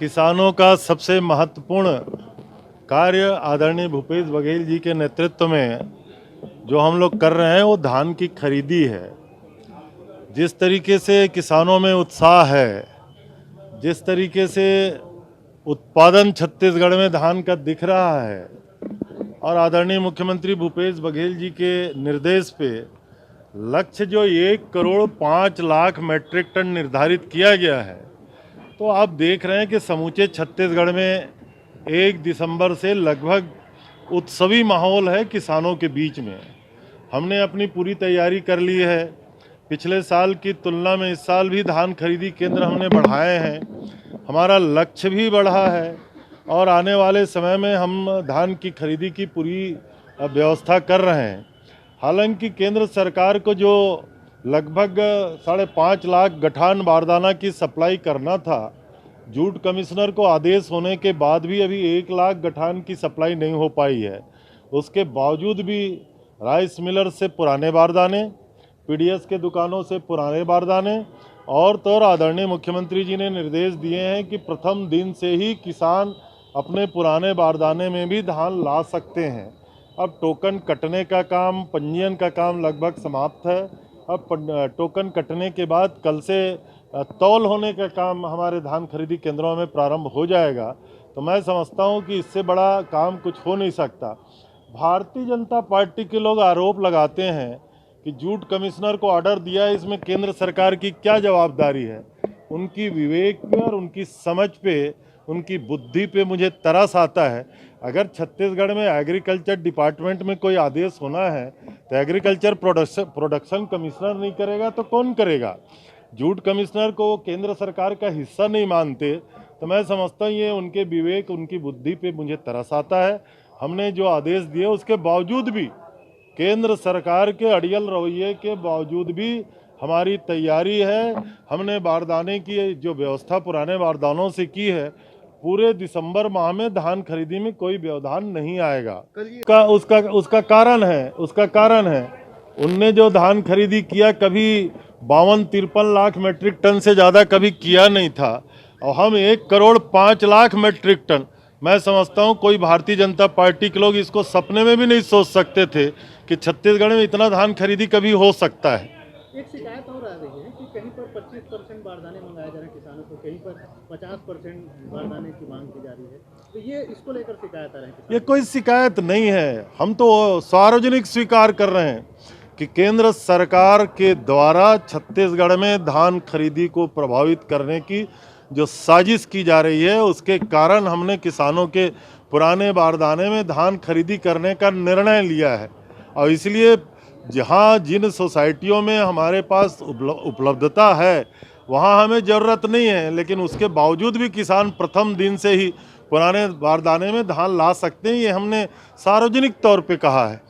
किसानों का सबसे महत्वपूर्ण कार्य आदरणीय भूपेश बघेल जी के नेतृत्व में जो हम लोग कर रहे हैं वो धान की खरीदी है। जिस तरीके से किसानों में उत्साह है, जिस तरीके से उत्पादन छत्तीसगढ़ में धान का दिख रहा है और आदरणीय मुख्यमंत्री भूपेश बघेल जी के निर्देश पे लक्ष्य जो 1,05,00,000 मैट्रिक टन निर्धारित किया गया है, तो आप देख रहे हैं कि समूचे छत्तीसगढ़ में 1 दिसंबर से लगभग उत्सवी माहौल है। किसानों के बीच में हमने अपनी पूरी तैयारी कर ली है। पिछले साल की तुलना में इस साल भी धान खरीदी केंद्र हमने बढ़ाए हैं। हमारा लक्ष्य भी बढ़ा है और आने वाले समय में हम धान की खरीदी की पूरी व्यवस्था कर रहे हैं। हालांकि केंद्र सरकार को जो लगभग 5.5 लाख गठान बारदाना की सप्लाई करना था, जूट कमिश्नर को आदेश होने के बाद भी अभी 1 लाख गठान की सप्लाई नहीं हो पाई है। उसके बावजूद भी राइस मिलर से पुराने बारदाने, पीडीएस के दुकानों से पुराने बारदाने और तो आदरणीय मुख्यमंत्री जी ने निर्देश दिए हैं कि प्रथम दिन से ही किसान अपने पुराने बारदाने में भी धान ला सकते हैं। अब टोकन कटने का काम, पंजीयन का काम लगभग समाप्त है। अब टोकन कटने के बाद कल से तौल होने का काम हमारे धान खरीदी केंद्रों में प्रारंभ हो जाएगा। तो मैं समझता हूं कि इससे बड़ा काम कुछ हो नहीं सकता। भारतीय जनता पार्टी के लोग आरोप लगाते हैं कि जूट कमिश्नर को ऑर्डर दिया है, इसमें केंद्र सरकार की क्या जवाबदारी है। उनकी विवेक पे और उनकी समझ पे, उनकी बुद्धि पे मुझे तरस आता है। अगर छत्तीसगढ़ में एग्रीकल्चर डिपार्टमेंट में कोई आदेश होना है तो एग्रीकल्चर प्रोडक्शन कमिश्नर नहीं करेगा तो कौन करेगा। जूट कमिश्नर को केंद्र सरकार का हिस्सा नहीं मानते, तो मैं समझता हूँ ये उनके विवेक, उनकी बुद्धि पे मुझे तरस आता है। हमने जो आदेश दिए उसके बावजूद भी, केंद्र सरकार के अड़ियल रवैये के बावजूद भी हमारी तैयारी है। हमने बारदाने की जो व्यवस्था पुराने बारदानों से की है, पूरे दिसंबर माह में धान खरीदी में कोई व्यवधान नहीं आएगा। उसका कारण है उनने जो धान खरीदी किया कभी 52-53 लाख मैट्रिक टन से ज़्यादा कभी किया नहीं था, और हम 1,05,00,000 मैट्रिक टन, मैं समझता हूँ कोई भारतीय जनता पार्टी के लोग इसको सपने में भी नहीं सोच सकते थे कि छत्तीसगढ़ में इतना धान खरीदी कभी हो सकता है। एक शिकायत और आ रही है कि कहीं पर 25% बारदाने मंगाए जा रहे हैं किसानों को, कहीं पर 50% बारदाने की मांग की जा रही है, तो ये इसको लेकर शिकायत आ रही है। ये कोई शिकायत नहीं है, हम तो सार्वजनिक स्वीकार कर रहे हैं कि केंद्र सरकार के द्वारा छत्तीसगढ़ में धान खरीदी को प्रभावित करने की जो साजिश की जा रही है, उसके कारण हमने किसानों के पुराने बारदाने में धान खरीदी करने का निर्णय लिया है। और इसलिए जहां जिन सोसाइटियों में हमारे पास उपलब्धता है वहां हमें ज़रूरत नहीं है, लेकिन उसके बावजूद भी किसान प्रथम दिन से ही पुराने बारदाने में धान ला सकते हैं। ये हमने सार्वजनिक तौर पे कहा है।